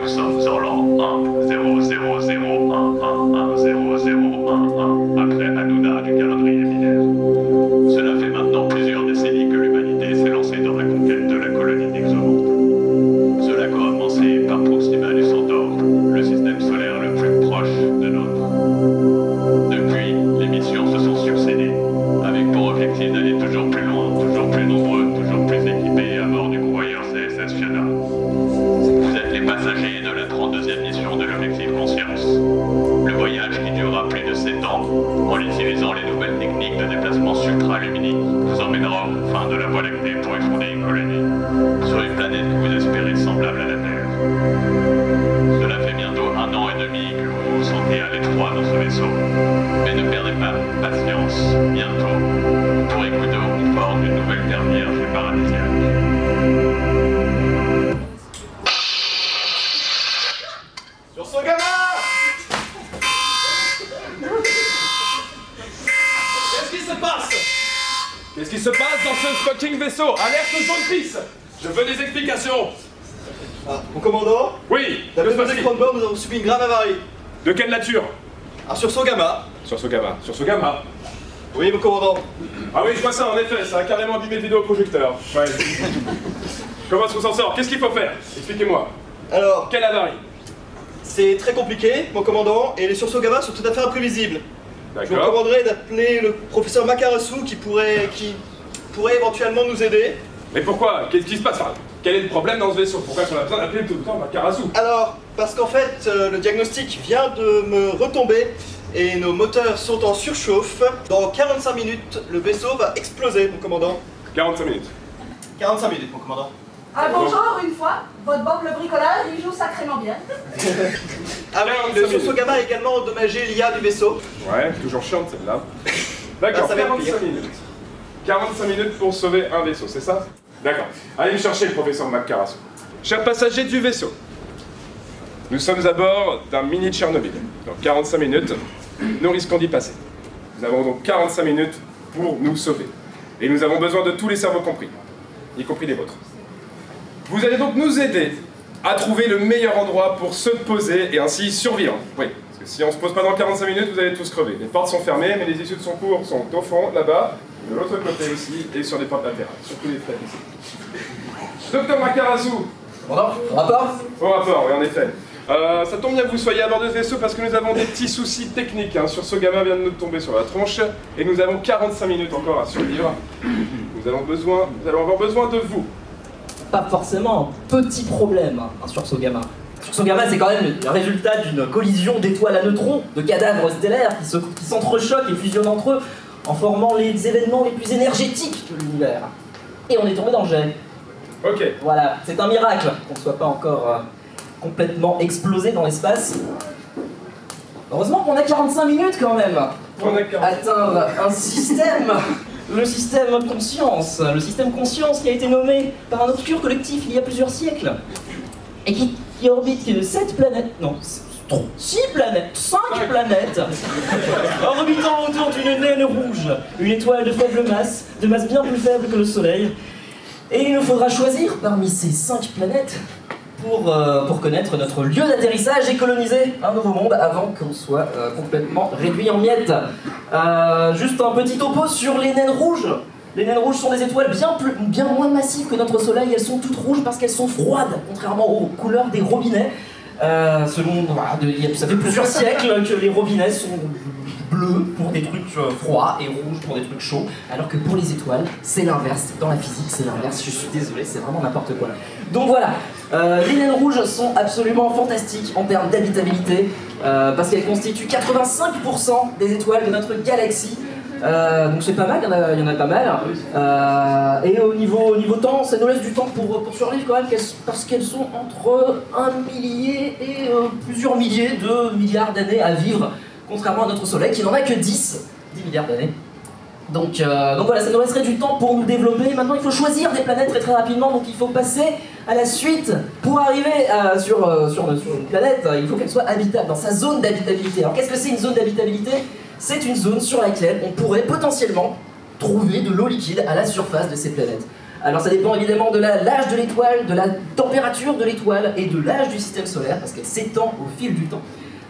sommes sur l'an 10001110011. Après Hanouna du calendrier binaire. Cela fait maintenant plusieurs décennies que l'humanité s'est lancée dans la conquête de la colonie d'Exomante. Cela a commencé par Proxima du Centaure, le système solaire le plus proche de nôtre. Depuis, les missions se sont succédées, avec pour objectif d'aller toujours plus loin, toujours plus nombreux, toujours plus équipés à bord du convoyeur CSS Fiona. Vous êtes les passagers de la 32e mission de l'objectif Conscience. Le voyage qui durera plus de 7 ans, en utilisant les nouvelles techniques de déplacement supraluminique, vous emmènera au fin de la Voie lactée pour y fonder une colonie, sur une planète que vous espérez semblable à la Terre. Cela fait bientôt 1 an et demi que vous vous sentez à l'étroit dans ce vaisseau. Mais ne perdez pas patience, bientôt, vous pourrez goûter au confort d'une nouvelle terre vierge et paradisiaque. Sur ce gamin! Qu'est-ce qui se passe? Qu'est-ce qui se passe dans ce fucking vaisseau? Alerte jaune pisse! Je veux des explications! Ah, mon commandant? Oui! D'après que se nos passe-t-il? écrans de bord, nous avons subi une grave avarie. De quelle nature? Un sursaut gamma. Sur ce gamin. Sur ce gamin. Oui, mon commandant. Ah oui, je vois ça, en effet, ça a carrément abîmé le vidéoprojecteur. Ouais. Comment est-ce qu'on s'en sort? Qu'est-ce qu'il faut faire? Expliquez-moi. Alors, Quelle avarie? c'est très compliqué, mon commandant, et les sursauts gamma sont tout à fait imprévisibles. Je vous D'accord. recommanderais d'appeler le professeur Makarasu qui pourrait éventuellement nous aider. Mais pourquoi? Qu'est-ce qui se passe? Enfin, quel est le problème dans ce vaisseau? Pourquoi est-ce qu'on a besoin d'appeler tout le temps Makarasu? Alors, parce qu'en fait, le diagnostic vient de me retomber et nos moteurs sont en surchauffe. Dans 45 minutes, le vaisseau va exploser, mon commandant. 45 minutes. 45 minutes, mon commandant. Ah bonjour, une fois, votre Bob le bricoleur, il joue sacrément bien. Ah oui, le sursaut gamma a également endommagé l'IA du vaisseau. Ouais, toujours chiante celle-là. D'accord, ça va être 45 pire. minutes. 45 minutes pour sauver un vaisseau, c'est ça? D'accord. Allez me chercher le professeur Makarasu. Chers passagers du vaisseau, nous sommes à bord d'un mini Tchernobyl. Dans 45 minutes, nous risquons d'y passer. Nous avons donc 45 minutes pour nous sauver. Et nous avons besoin de tous les cerveaux compris, y compris les vôtres. Vous allez donc nous aider à trouver le meilleur endroit pour se poser et ainsi survivre. Oui, parce que si on ne se pose pas dans 45 minutes, vous allez tous crever. Les portes sont fermées, mais les issues de secours sont au fond, là-bas, de l'autre côté aussi, et sur les portes latérales, surtout les fenêtres ici. Docteur Makarasu, Commandant, rapport? au rapport, oui, en effet. Ça tombe bien que vous soyez à bord de ce vaisseau parce que nous avons des petits soucis techniques. Hein. Sur ce gamin vient de nous tomber sur la tronche et nous avons 45 minutes encore à survivre. Nous allons avoir besoin de vous. Pas forcément un petit problème, un sursaut gamma. Un sursaut gamma, c'est quand même le résultat d'une collision d'étoiles à neutrons, de cadavres stellaires qui s'entrechoquent et fusionnent entre eux en formant les événements les plus énergétiques de l'univers. Et on est tombé dans le jet. Ok. Voilà, c'est un miracle qu'on ne soit pas encore complètement explosé dans l'espace. Heureusement qu'on a 45 minutes quand même pour On a 45. atteindre un système, le système conscience. Le système conscience qui a été nommé par un obscur collectif il y a plusieurs siècles et qui orbite 7 planètes, non, 6 planètes, 5 planètes, orbitant autour d'une naine rouge, une étoile de faible masse, de masse bien plus faible que le Soleil. Et il nous faudra choisir parmi ces 5 planètes pour connaître notre lieu d'atterrissage et coloniser un nouveau monde avant qu'on soit complètement réduit en miettes. Juste un petit topo sur les naines rouges. Les naines rouges sont des étoiles bien moins massives que notre Soleil. Elles sont toutes rouges parce qu'elles sont froides, contrairement aux couleurs des robinets. Ça fait plusieurs siècles que les robinets sont bleus pour des trucs froids et rouges pour des trucs chauds, alors que pour les étoiles, c'est l'inverse. Dans la physique, c'est l'inverse. Je suis désolé, c'est vraiment n'importe quoi. Donc voilà, les naines rouges sont absolument fantastiques en termes d'habitabilité, parce qu'elles constituent 85% des étoiles de notre galaxie. Donc c'est pas mal, il y en a pas mal. Et au niveau temps, ça nous laisse du temps pour survivre quand même, parce qu'elles sont entre 1 millier et plusieurs milliers de milliards d'années à vivre, contrairement à notre Soleil qui n'en a que 10 milliards d'années. Donc voilà, ça nous laisserait du temps pour nous développer. Maintenant, il faut choisir des planètes très rapidement, donc il faut passer à la suite. Pour arriver sur une planète, il faut qu'elle soit habitable, dans sa zone d'habitabilité. Alors qu'est-ce que c'est une zone d'habitabilité ? C'est une zone sur laquelle on pourrait potentiellement trouver de l'eau liquide à la surface de ces planètes. Alors ça dépend évidemment de l'âge de l'étoile, de la température de l'étoile et de l'âge du système solaire, parce qu'elle s'étend au fil du temps.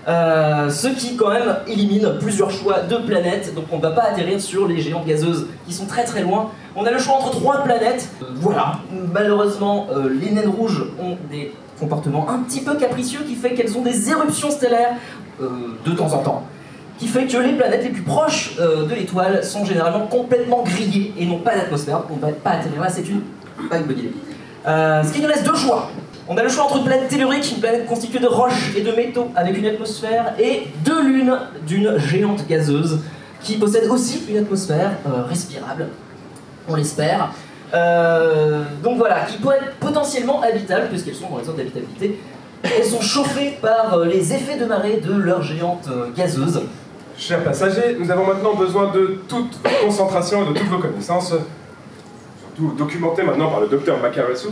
Ce qui quand même élimine plusieurs choix de planètes, donc on ne va pas atterrir sur les géantes gazeuses qui sont très très loin. On a le choix entre 3 planètes. Voilà, malheureusement les naines rouges ont des comportements un petit peu capricieux qui fait qu'elles ont des éruptions stellaires de temps en temps. Qui fait que les planètes les plus proches de l'étoile sont généralement complètement grillées et n'ont pas d'atmosphère, on ne va pas atterrir là, c'est pas une bonne idée. Ce qui nous laisse 2 choix. On a le choix entre une planète tellurique, une planète constituée de roches et de métaux avec une atmosphère, et 2 lunes d'une géante gazeuse qui possède aussi une atmosphère respirable, on l'espère. Donc voilà, qui peut être potentiellement habitable puisqu'elles sont dans les zones d'habitabilité. Elles sont chauffées par les effets de marée de leur géante gazeuse. Chers passagers, nous avons maintenant besoin de toute votre concentration et de toutes vos connaissances, surtout documentées maintenant par le docteur Makarasu.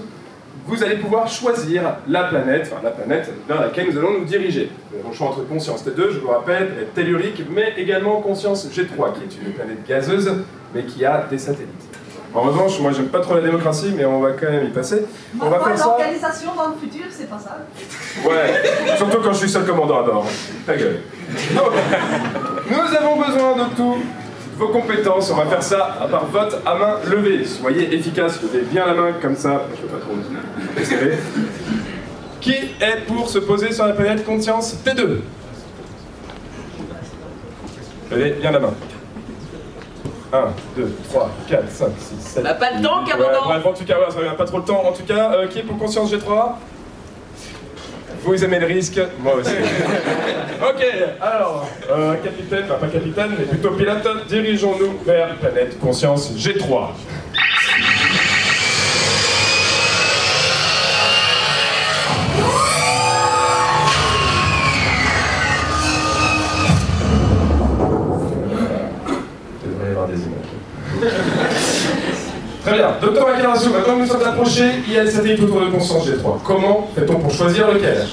Vous allez pouvoir choisir la planète vers laquelle nous allons nous diriger. Nous avons le choix entre Conscience T2, je vous rappelle, elle est tellurique, mais également Conscience G3, qui est une planète gazeuse, mais qui a des satellites. En revanche, moi j'aime pas trop la démocratie, mais on va quand même y passer. On va faire ça. L'organisation dans le futur, c'est pas ça. Ouais, surtout quand je suis seul commandant à bord. Ta gueule. Donc, nous avons besoin de toutes vos compétences. On va faire ça par vote à main levée. Soyez efficaces, levez bien la main comme ça. Je peux pas trop escalader. Qui est pour se poser sur la planète Conscience T2? Levez bien la main. 1, 2, 3, 4, 5, 6, 7. On n'a pas le temps, Ouais, commandant. bref, en tout cas, ouais, ça n'a pas trop le temps. En tout cas, qui est pour Conscience G3? Vous aimez le risque, moi aussi. Ok, alors, capitaine, enfin pas capitaine, mais plutôt pilote, dirigeons-nous vers planète Conscience G3. Il devrait y avoir des images. Très bien, docteur Makarasu, maintenant que nous sommes approchés, il y a le satellite autour de Conscience G3. Comment fait-on pour choisir lequel?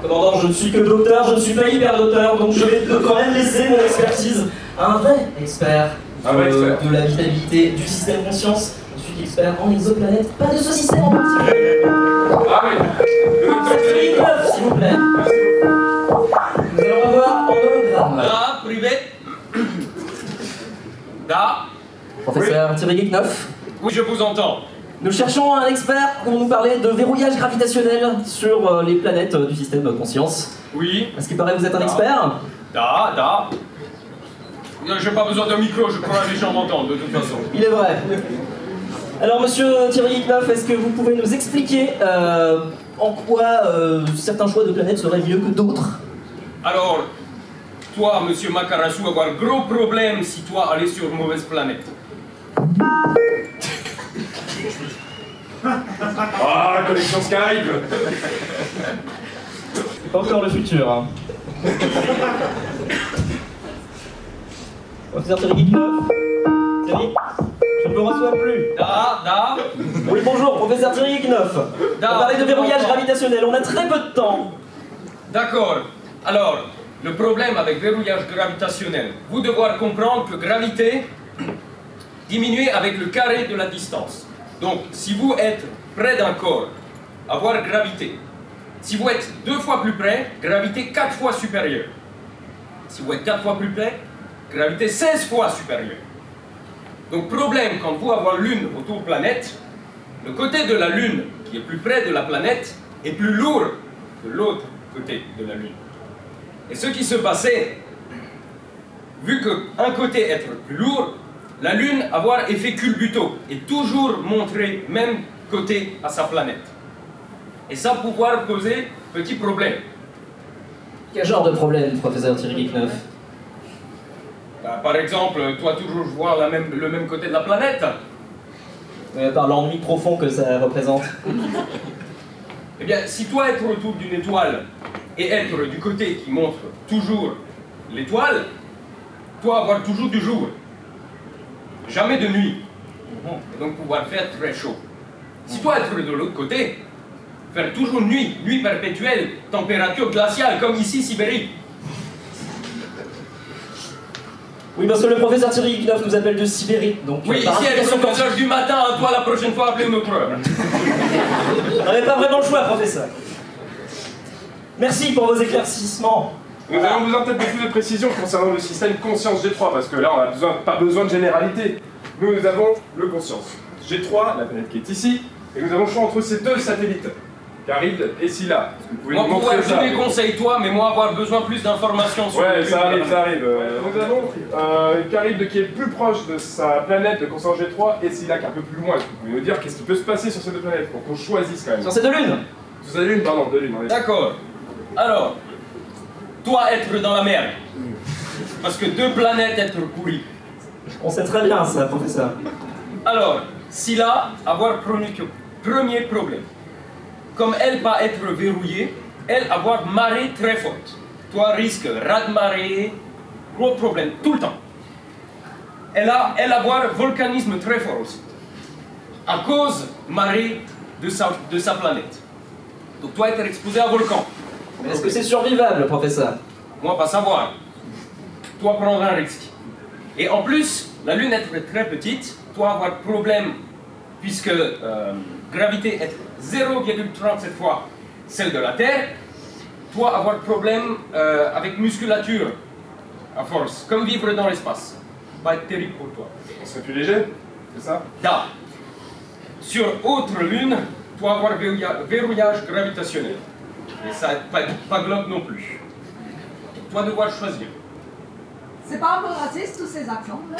Commandant, je ne suis que docteur, je ne suis pas hyper docteur, donc je vais quand même laisser mon expertise à un vrai expert de l'habitabilité du système conscience. Je suis expert en exoplanètes, pas de ce système en particulier. Ah oui, le docteur Satellite 9, s'il vous plaît. Nous allons revoir en hologramme. Da, privé. Da. Professeur Thierry Geeknoff. Oui, je vous entends. Nous cherchons un expert pour nous parler de verrouillage gravitationnel sur les planètes du système conscience. Oui. Est-ce qu'il paraît que vous êtes un expert? Da. J'ai pas besoin d'un micro, je crois que les gens m'entendent de toute façon. Il est vrai. Alors, monsieur Thierry Geeknoff, est-ce que vous pouvez nous expliquer en quoi certains choix de planètes seraient mieux que d'autres? Alors, toi, monsieur Makarasu, va avoir un gros problème si toi allais sur une mauvaise planète. Ah, connexion Skype. C'est pas encore le futur, hein. Professeur Thierry Geeknoff. Thierry, je ne me reçois plus. Da. Oui, bonjour, professeur Thierry Geeknoff. On parlait de verrouillage gravitationnel, on a très peu de temps. D'accord. Alors, le problème avec verrouillage gravitationnel, vous devoir comprendre que gravité diminue avec le carré de la distance. Donc, si vous êtes près d'un corps, avoir gravité. Si vous êtes 2 fois plus près, gravité 4 fois supérieure. Si vous êtes 4 fois plus près, gravité 16 fois supérieure. Donc, problème, quand vous avez Lune autour de la planète, le côté de la Lune qui est plus près de la planète est plus lourd que l'autre côté de la Lune. Et ce qui se passait, vu qu'un côté est plus lourd, la Lune avoir effet culbuto et toujours montrer même côté à sa planète. Et ça pouvoir poser petit problème. Quel genre de problème, professeur Thierry Geeknoff? Par exemple, toi toujours voir le même côté de la planète. Par l'ennui profond que ça représente. Eh bien, si toi être autour d'une étoile et être du côté qui montre toujours l'étoile, toi avoir toujours du jour. Jamais de nuit. Et donc pouvoir faire très chaud. Si toi être de l'autre côté, faire toujours nuit perpétuelle, température glaciale, comme ici, Sibérie. Oui, parce que le professeur Thierry Guignoff nous appelle de Sibérie, donc... Oui, par ici elle est implication 5 heures du matin, toi la prochaine fois appelez une autre heure. On n'avait pas vraiment le choix, professeur. Merci pour vos éclaircissements. Nous avons besoin peut-être de plus de précisions concernant le système Conscience G3, parce que là, on n'a pas besoin de généralité. Nous avons le Conscience G3, la planète qui est ici, et nous avons le choix entre ces deux satellites, Caride et Scylla. Vous pouvez Moi nous montrer je ça. les conseille toi, mais moi avoir besoin plus d'informations sur Ouais, le ça arrive, but. ça arrive. Nous avons Caride qui est plus proche de sa planète de Conscience G3, et Scylla qui est un peu plus loin. Est-ce que vous pouvez nous dire qu'est-ce qui peut se passer sur ces deux planètes pour qu'on choisisse quand même? Sur ces deux lunes. Sur ces lunes, pardon, deux lunes. on est- D'accord. Alors, toi être dans la merde. Parce que deux planètes être pourries. On sait très bien ça, professeur. Alors, Scylla, avoir premier problème. Comme elle va être verrouillée, elle avoir marée très forte. Toi, risque, raz-de-marée, gros problème, tout le temps. Elle avoir volcanisme très fort aussi. À cause marée de sa planète. Donc toi, être exposé à volcan. Mais est-ce que c'est survivable, professeur? Moi, pas savoir. Toi, prendre un risque. Et en plus, la Lune est très petite, toi, avoir problème, puisque gravité est 0,37 fois celle de la Terre, toi, avoir problème avec musculature, à force, comme vivre dans l'espace. Va être terrible pour toi. On serait plus léger, c'est ça? Da. Sur autre Lune, toi, avoir verrouillage gravitationnel. Et ça, pas globe non plus. Toi, devoir choisir. C'est pas un peu raciste tous ces accents là?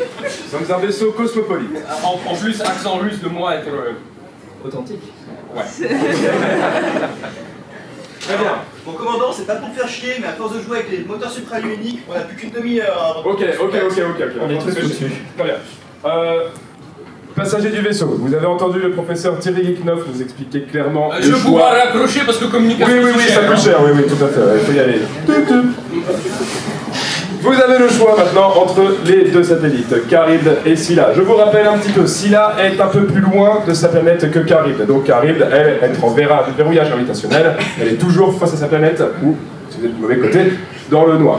Nous sommes un vaisseau cosmopolite. En plus, accent russe de moi être... Authentique. Ouais. Très bien. Bon, commandant, c'est pas pour faire chier, mais à force de jouer avec les moteurs supraluminiques, on a plus qu'une demi-heure avant. Ok. On est tous dessus. Très bien. Passagers du vaisseau, vous avez entendu le professeur Thierry Guignoff nous expliquer clairement Je le vais pouvoir choix. raccrocher parce que communication Oui, c'est ça cher, coûte hein. cher, oui, tout à fait, il faut y aller. Vous avez le choix maintenant entre les deux satellites, Caride et Scylla. Je vous rappelle un petit peu, Scylla est un peu plus loin de sa planète que Caride. Donc Caride, elle, est en verrouillage gravitationnel, elle est toujours face à sa planète, ou, si vous êtes du mauvais côté, dans le noir.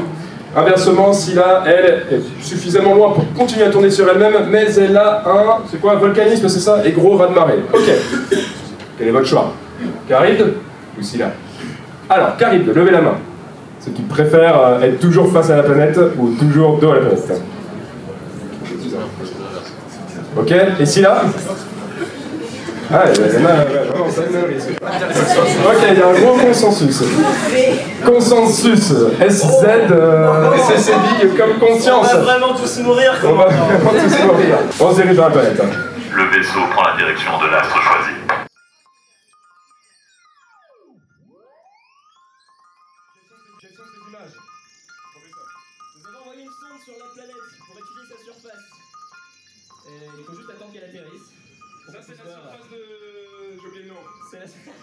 Inversement, Scylla, elle, est suffisamment loin pour continuer à tourner sur elle-même, mais elle a un, c'est quoi, un volcanisme, c'est ça, et gros raz-de-marée. Ok. Quel est votre choix? Caride ou Scylla? Alors, Caride, levez la main. Ceux qui préfèrent être toujours face à la planète ou toujours dos à la planète. Ok, et Scylla? Ah, il y en a vraiment, ça me risque. Ok, il y a un gros consensus. Consensus, SZ, SSI comme conscience. On va vraiment tous mourir, On va commandant. vraiment tous mourir. On se dirige vers la planète. Le vaisseau prend la direction de l'astre choisi. Nous avons envoyé une sonde sur la planète pour étudier sa surface. Et il faut juste attendre qu'elle atterrisse. Ça, c'est la surface de. J'ai oublié le nom. C'est la surface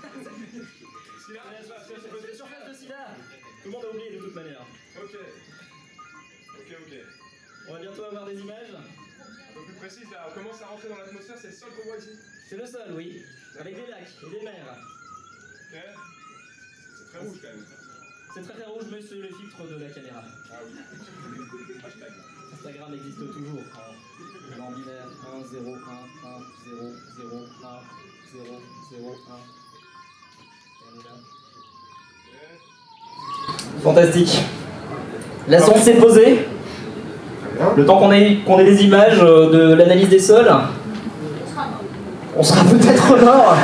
de Scylla. Tout le monde a oublié de toute manière. Ok. On va bientôt avoir des images. Un peu plus précise, là, on commence à rentrer dans l'atmosphère, c'est le sol qu'on voit ici. C'est le sol, oui. Avec des lacs et des mers. Ok. C'est très rouge quand même. C'est très très rouge, mais c'est le filtre de la caméra. Ah oui. Instagram existe toujours en binaire 1, 0, 1, 1, 0, 0, 1, 0, 0, 1. Fantastique. La sonde s'est posée. Le temps qu'on ait des images de l'analyse des sols, on sera peut-être mort.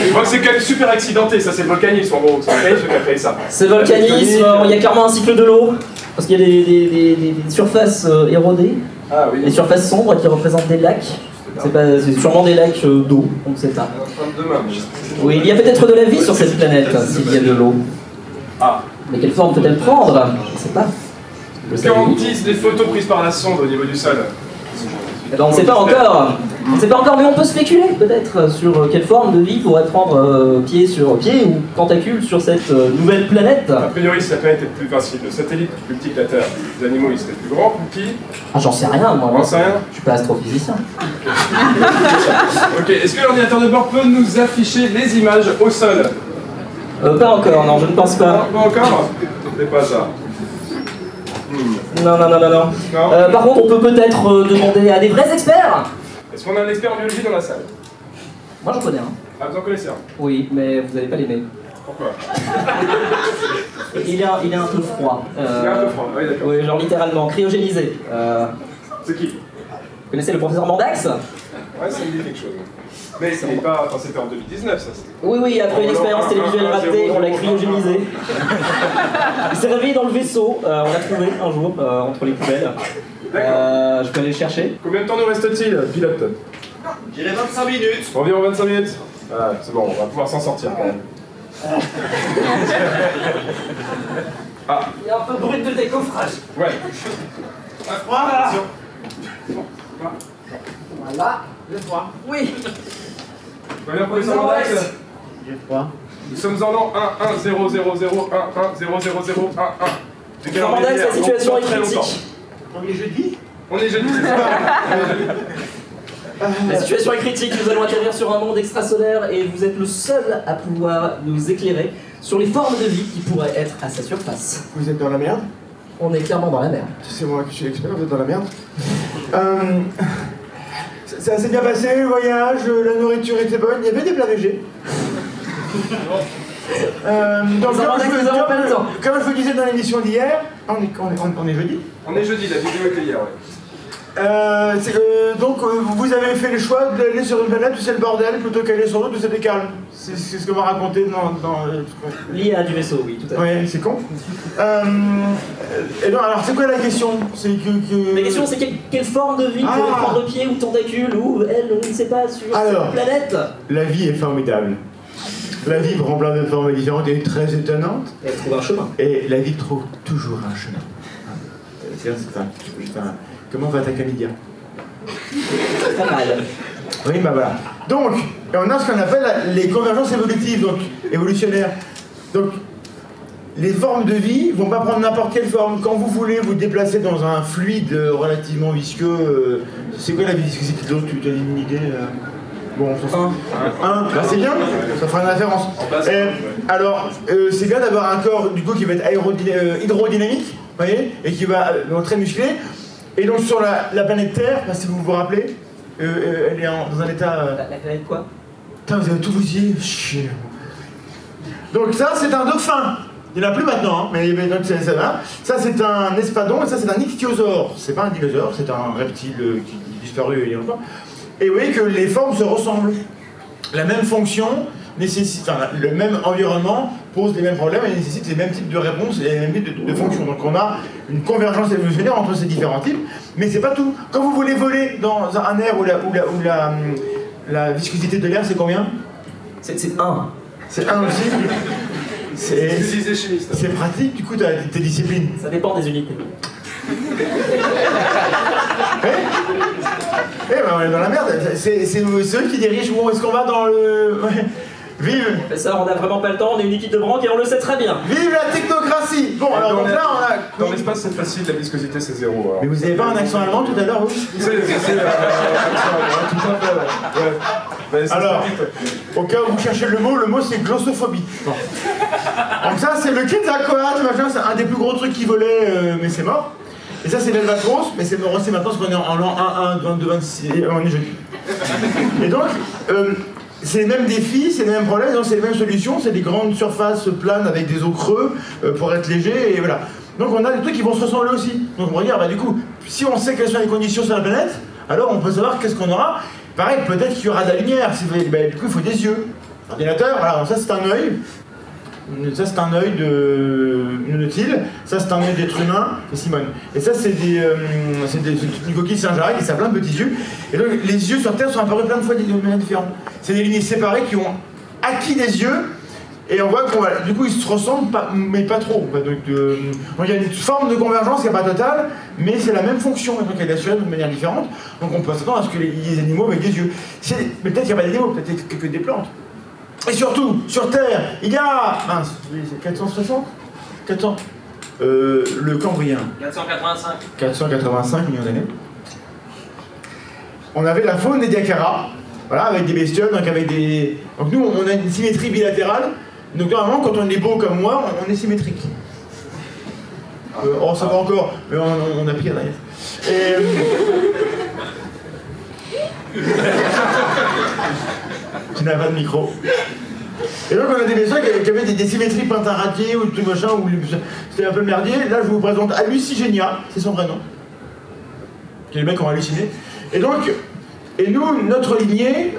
Je vois que c'est quand même super accidenté, ça c'est le volcanisme en gros. C'est le volcanisme qui a créé ça. C'est volcanisme, il y a clairement un cycle de l'eau, parce qu'il y a des surfaces érodées, Ah oui. des surfaces sombres qui représentent des lacs. C'est sûrement des lacs d'eau, on ne sait pas. Demain. Oui, il y a peut-être de la vie sur cette planète, s'il y a de l'eau. Ah. Mais quelle forme peut-elle prendre? Je ne sais pas. Est-ce qu'on utilise des photos prises par la sonde au niveau du sol? Eh ben, on ne sait pas encore. On ne sait pas encore, mais on peut spéculer peut-être sur quelle forme de vie pourrait prendre pied sur pied ou tentacule sur cette nouvelle planète. A priori, si la planète est plus facile, le satellite est plus petit que la Terre, les animaux ils seraient plus grands, plus petits. Ah, j'en sais rien, moi. On sait rien. Je suis pas astrophysicien. Ok, est-ce que l'ordinateur de bord peut nous afficher les images au sol? Pas encore, non, je ne pense pas. Pas encore? C'est pas ça. Non. Non. Par contre, on peut peut-être demander à des vrais experts. Est-ce qu'on a un expert en biologie dans la salle? Moi, j'en connais un. Ah, vous en connaissez un? Oui, mais vous n'allez pas l'aimer. Pourquoi? Il est un peu froid. Il est un peu froid, oui, d'accord. Oui, genre littéralement, cryogénisé. C'est qui? Vous connaissez le professeur Mandax? Ouais, ça me dit quelque chose. Mais c'était pas... Enfin, c'était en 2019, ça. Oui, après une expérience télévisuelle ratée, on l'a cryogénisé. Il s'est réveillé dans le vaisseau, on l'a trouvé un jour, entre les poubelles. Je peux aller le chercher. Combien de temps nous reste-t-il, pilote? Je dirais 25 minutes. Environ 25 minutes. Ah, c'est bon, on va pouvoir s'en sortir quand même. Ah, Il y a un peu de bruit de décoffrage. ouais. Voilà. Voilà, le froid. Oui. Va bien, professeur Mandax. J'ai froid. Nous sommes en l'an 1 1 0 0 0 1 1 0 0 0 1 1. Professeur Mandax, la situation est critique. On est jeudi? On est jeudi, c'est ça. On est jeudi. La situation est critique, nous allons atterrir sur un monde extrasolaire et vous êtes le seul à pouvoir nous éclairer sur les formes de vie qui pourraient être à sa surface. Vous êtes dans la merde? On est clairement dans la merde. C'est moi qui suis l'expert, vous êtes dans la merde. Ça s'est bien passé, le voyage, la nourriture était bonne, il y avait des plats végés. Donc, comme je vous disais dans l'émission d'hier, on est jeudi. On est jeudi, la vidéo était hier, ouais. Donc vous avez fait le choix d'aller sur une planète où c'est le bordel plutôt qu'aller sur l'autre où c'était calme. C'est ce que m'a raconté dans Lié à du vaisseau, oui, tout à fait. Ouais, c'est con. Et donc, alors c'est quoi la question? C'est que... La question c'est quelle forme de vie pourrait prendre pied ou tentacule ou elle, on ne sait pas, sur cette planète. La vie est formidable. La vie prend plein de formes différentes et très étonnantes. Et elle trouve un chemin. Et la vie trouve toujours un chemin. Comment va ta chlamydia? Pas mal. Oui, bah voilà. Donc, on a ce qu'on appelle les convergences évolutives, donc évolutionnaires. Donc, les formes de vie vont pas prendre n'importe quelle forme. Quand vous voulez vous déplacer dans un fluide relativement visqueux, c'est quoi la viscosité de l'eau? Tu as une idée Bon, on s'en fout. Bah c'est bien, ça fera une référence. Alors, c'est bien d'avoir un corps du coup qui va être hydrodynamique, vous voyez, et qui va être très musclé. Et donc sur la planète Terre, si vous vous rappelez, elle est dans un état... La planète quoi? Putain, vous avez tout bousillé, chier. Donc ça, c'est un dauphin. Il n'y en a plus maintenant, hein, mais donc ça va. Ça, c'est un espadon, et ça, c'est un ichthyosaure. C'est pas un dinosaure, c'est un reptile qui est disparu il y a longtemps. Et vous voyez que les formes se ressemblent. La même fonction nécessite, enfin, le même environnement pose les mêmes problèmes et nécessite les mêmes types de réponses et les mêmes types de fonctions. Donc on a une convergence évolutionnaire entre ces différents types, mais c'est pas tout. Quand vous voulez voler dans un air où la viscosité de l'air, c'est combien? C'est 1. C'est 1 aussi. C'est pratique, du coup, tes disciplines. Ça dépend des unités. Eh ben on est dans la merde, c'est eux qui dirigent. Bon, est-ce qu'on va dans le... Ouais. Vive! Ça, on a vraiment pas le temps, on est une équipe de branque et on le sait très bien. Vive la technocratie! Bon, alors donc là, on a... Dans l'espace, c'est facile, la viscosité, c'est 0. Alors. Mais vous avez pas un accent allemand tout à l'heure, vous? C'est tout à fait, ouais. Alors, au cas où vous cherchez le mot c'est glossophobie. Bon. Donc ça, c'est le Quetzalcoatl, machin, c'est un des plus gros trucs qui volait, mais c'est mort. Et ça, c'est l'Albatros, mais c'est mort aussi maintenant parce qu'on est en l'an 1, 1, 22, 26, on est jeudi. Et donc, c'est les mêmes défis, c'est les mêmes problèmes, donc c'est les mêmes solutions, c'est des grandes surfaces planes avec des os creux pour être léger, et voilà. Donc on a des trucs qui vont se ressembler aussi. Donc on va dire, bah du coup, si on sait quelles sont les conditions sur la planète, alors on peut savoir qu'est-ce qu'on aura. Pareil, peut-être qu'il y aura de la lumière, bah, du coup il faut des yeux. Ordinateur, voilà, donc ça c'est un œil. Ça c'est un œil de Nautile, ça c'est un œil d'être humain, c'est Simone. Et ça c'est une coquille Saint-Jacques et ça a plein de petits yeux. Et donc les yeux sur Terre sont apparus plein de fois de manière différente. C'est des lignées séparées qui ont acquis des yeux et on voit que du coup ils se ressemblent, mais pas trop. Donc il y a une forme de convergence qui n'est pas totale, mais c'est la même fonction, et donc elle est assurée de manière différente. Donc on peut s'attendre à ce que les animaux avec des yeux. Mais peut-être qu'il n'y a pas d'animaux, peut-être que des plantes. Et surtout, sur Terre, il y a... Mince, c'est 460 400 le Cambrien. 485. 485 millions d'années. On avait la faune des Diacara, voilà, avec des bestioles, donc avec des... Donc nous, on a une symétrie bilatérale, donc normalement, quand on est beau comme moi, on est symétrique. Oh, ça va encore, mais on a pris la dernière. Et... tu n'as pas de micro. Et donc on a des vaisseaux qui avaient des symétries pentaradiées ou tout machin, ou c'était un peu le merdier. Là je vous présente Hallucigenia, c'est son vrai nom. Les mecs ont halluciné. Et donc, nous, notre lignée,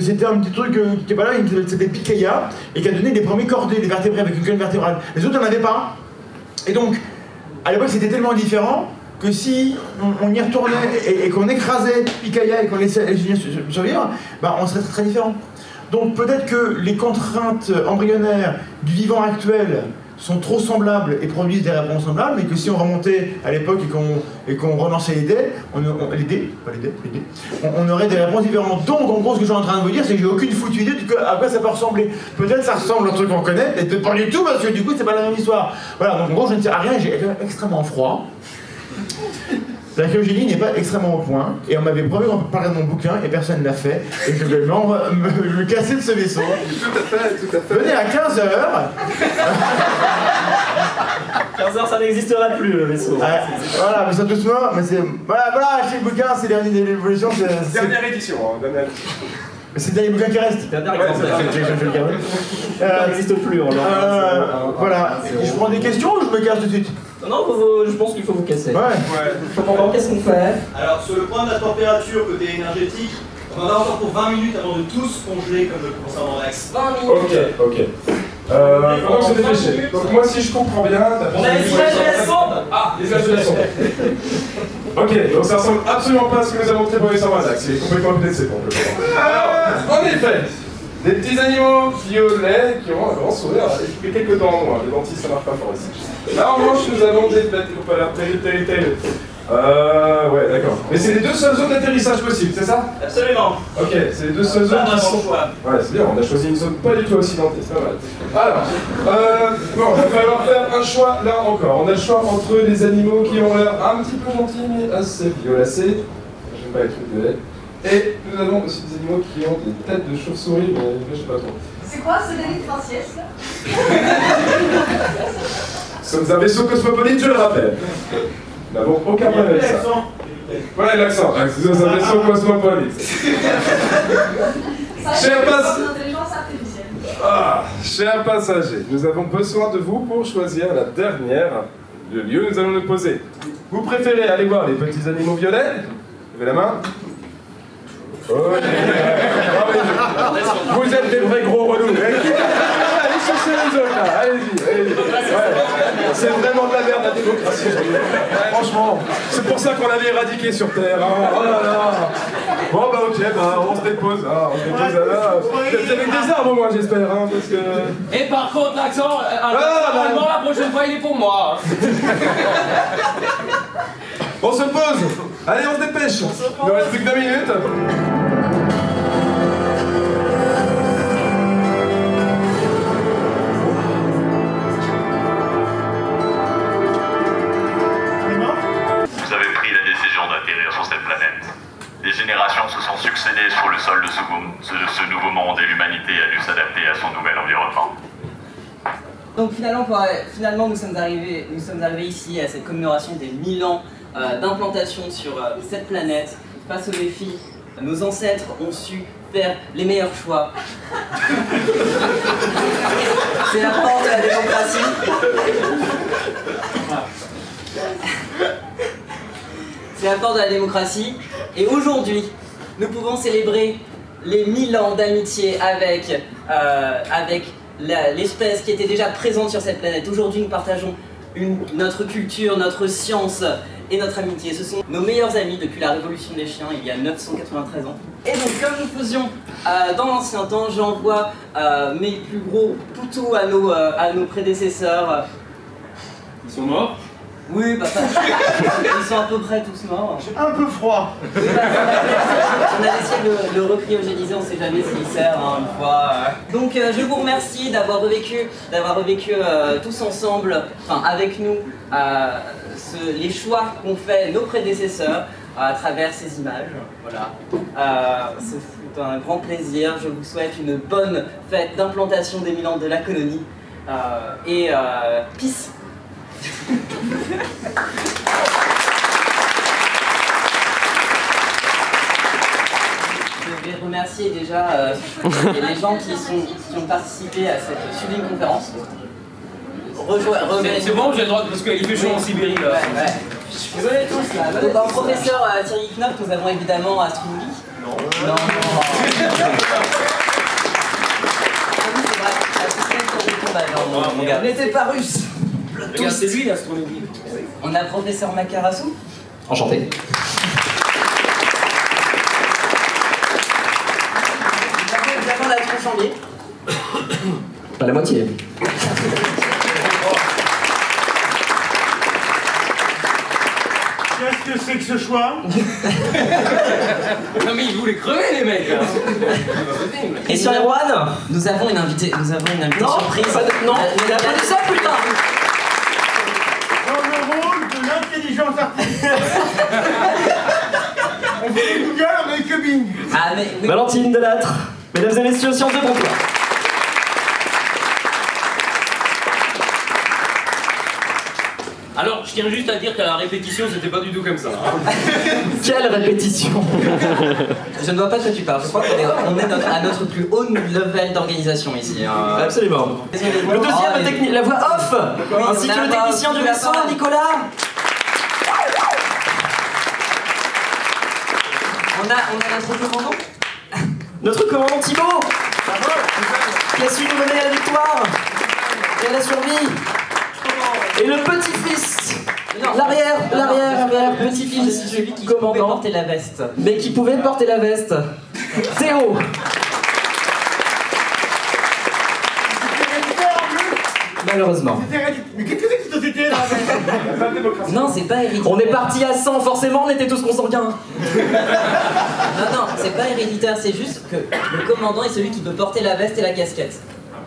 c'était un petit truc qui est pas là, c'était Pikaia, et qui a donné les premiers cordés, des vertébrés avec une colonne vertébrale. Les autres n'en avaient pas. Et donc, à l'époque c'était tellement différent que si on y retournait et qu'on écrasait Pikaia et qu'on laissait Hallucigenia survivre, bah, on serait très, très différents. Donc peut-être que les contraintes embryonnaires du vivant actuel sont trop semblables et produisent des réponses semblables, mais que si on remontait à l'époque et qu'on relançait les dés, on aurait des réponses différentes. Donc en gros ce que je suis en train de vous dire, c'est que j'ai aucune foutue idée de à quoi ça peut ressembler. Peut-être ça ressemble à un truc qu'on connaît, et peut-être pas du tout parce que du coup c'est pas la même histoire. Voilà, donc en gros je ne sais à rien, j'ai extrêmement froid. La cryogénie n'est pas extrêmement au point, et on m'avait promis qu'on parlait de mon bouquin, et personne ne l'a fait, et je vais me casser de ce vaisseau. Tout à fait. Venez à 15h. 15h, ça n'existera plus, le vaisseau. Voilà, mais ça doucement, mais c'est... Voilà, chez le bouquin, c'est dernier de l'évolution, c'est... Dernière édition, Daniel. C'est le dernier bouquin qui reste. Dernier exemplaire. Je vais le garder. Ça n'existe plus, on l'a. Voilà, je prends des questions ou je me casse tout de suite? Non, je pense qu'il faut vous casser. Ouais. Bon, qu'est-ce qu'on fait? Alors, sur le point de la température côté énergétique, on en a encore pour 20 minutes avant de tous congeler comme le concernant Rex. 20 minutes. Ok. Comment se dépêcher? Donc moi si je comprends bien... On a les images de la sonde. Ah, les images de la sonde. Ok, donc ça ressemble absolument pas à ce que nous avons montré pour les Sarmadax, c'est complètement blessé pour le moment. En effet, des petits animaux violets qui ont un grand sourire et quelques dents en moins. Les dentistes ça marche pas fort ici. Là en revanche nous avons des bêtes qui n'ont pas l'air terribles. Ouais, d'accord. Mais c'est les deux seules zones d'atterrissage possibles, c'est ça? Absolument. Ok, c'est les deux seules zones qui sont... Ouais, c'est bien, on a choisi une zone pas du tout accidentée, c'est pas mal. Alors, bon, il va falloir faire un choix là encore. On a le choix entre les animaux qui ont l'air un petit peu gentils mais assez violacés. J'aime pas les trucs violets. Et nous avons aussi des animaux qui ont des têtes de chauve-souris, mais je sais pas trop. C'est quoi ce délit de faciès là? Nous sommes un vaisseau cosmopolite, je le rappelle. Nous n'avons aucun problème avec ça. Voilà l'accent, c'est un vaisseau cosmopolite. Ça comme l'intelligence artificielle. Ah, chers passagers, nous avons besoin de vous pour choisir la dernière, le lieu où nous allons nous poser. Vous préférez aller voir les petits animaux violets? Levez la main. Oh, vous êtes des vrais gros relous. Allez chercher les autres là, allez-y. Ouais. C'est vraiment de la merde la démocratie. Franchement, c'est pour ça qu'on l'avait éradiqué sur Terre. Hein. Oh là là. Bon bah ok, bah, on se dépose. Ah, on se dépose là. C'est avec des arbres moi j'espère, hein, parce que... Et par contre, l'accent allemand, la prochaine fois, il est pour moi. On se pose. Allez, on se dépêche. Il nous reste plus que 2 minutes. Vous avez pris la décision d'atterrir sur cette planète. Des générations se sont succédées sur le sol de ce nouveau monde et l'humanité a dû s'adapter à son nouvel environnement. Donc finalement nous sommes arrivés ici à cette commémoration des 1000 ans d'implantation sur cette planète. Face aux défis, nos ancêtres ont su faire les meilleurs choix. C'est la force de la démocratie. C'est la force de la démocratie. Et aujourd'hui, nous pouvons célébrer les 1000 ans d'amitié avec l'espèce qui était déjà présente sur cette planète. Aujourd'hui, nous partageons notre culture, notre science et notre amitié. Ce sont nos meilleurs amis depuis la Révolution des chiens, il y a 993 ans. Et donc, comme nous faisions dans l'ancien temps, j'envoie mes plus gros poutous à nos prédécesseurs. Ils sont morts? Oui, bah ils sont à peu près tous morts. J'ai un peu froid. Oui, bah, on a essayé de le recryogéniser, on sait jamais s'il sert une fois. Donc je vous remercie d'avoir revécu tous ensemble, enfin avec nous, les choix qu'ont fait nos prédécesseurs à travers ces images. Voilà. Ce fut un grand plaisir. Je vous souhaite une bonne fête d'implantation des 1000 ans de la colonie. Et peace. Je vais remercier déjà les gens qui ont participé à cette sublime conférence. C'est bon, j'ai le droit, parce qu'il fait chaud en Sibérie là. Ouais, ouais. Venez tous là. Donc, en professeur Thierry Knopf, nous avons évidemment astronomie. Non. Non. C'est vrai, la système sur le tombage, mon gars. N'était pas russe. Regarde, c'est lui l'astronomie. On a professeur Makarasu. Enchanté. Nous avons évidemment la tronche en biais. Pas la moitié. Qu'est-ce que c'est que ce choix? Non mais ils voulaient crever les mecs là. Et sur les Erwan, nous avons une invitée surprise. Non, il a pas dit ça, putain. Dans le rôle de l'intelligence artificielle. On fait Google, on a que Bing. Ah mais oui. Valentine Delattre. Mesdames et messieurs, sciences de bonsoir. Alors je tiens juste à dire qu'à la répétition c'était pas du tout comme ça. Hein. Quelle répétition. Je ne vois pas de quoi tu parles. Je crois qu'on est à notre plus haut level d'organisation ici. Hein. Absolument. Le deuxième, la voix off, ainsi que le technicien du vaisseau, Nicolas. On a notre commandant. Notre commandant Thibaut, qui a su nous mener à la victoire et à la survie. Et le petit-fils, l'arrière, petit-fils Celui du qui pouvait commandant, porter la veste. mais qui pouvait porter la veste. Théo. Malheureusement. Mais qu'est-ce que c'est que cette société là? Non, c'est pas héréditaire. On est parti à 100, forcément, on était tous consanguins. Non, c'est pas héréditaire, c'est juste que le commandant est celui qui peut porter la veste et la casquette.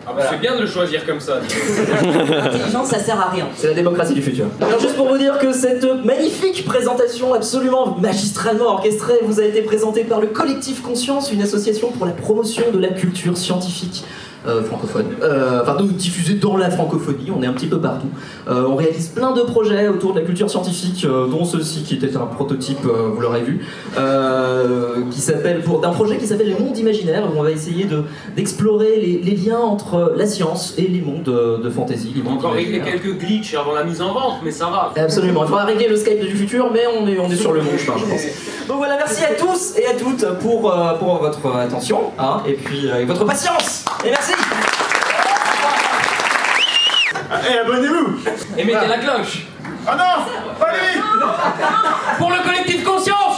Ah bah c'est bien de le choisir comme ça. L'intelligence, ça sert à rien. C'est la démocratie du futur. Alors juste pour vous dire que cette magnifique présentation absolument magistralement orchestrée vous a été présentée par le Collectif Conscience, une association pour la promotion de la culture scientifique francophone. Enfin, nous diffusée dans la francophonie, on est un petit peu partout. On réalise plein de projets autour de la culture scientifique, dont ceci qui était un prototype, vous l'aurez vu, d'un projet qui s'appelle Les Mondes Imaginaires, où on va essayer d'explorer les liens entre la science et les mondes de fantasy. Les On a mondes encore réglé imaginaires. quelques glitches avant la mise en vente, mais ça va. Absolument, il faudra régler le Skype du futur, mais on est sur le bon chemin, je pense. Donc voilà, merci à tous et à toutes pour votre attention, hein, et puis et votre patience. Et merci. Et abonnez-vous. Et mettez la cloche. Ah non, pas lui. Pour le collectif Conscience.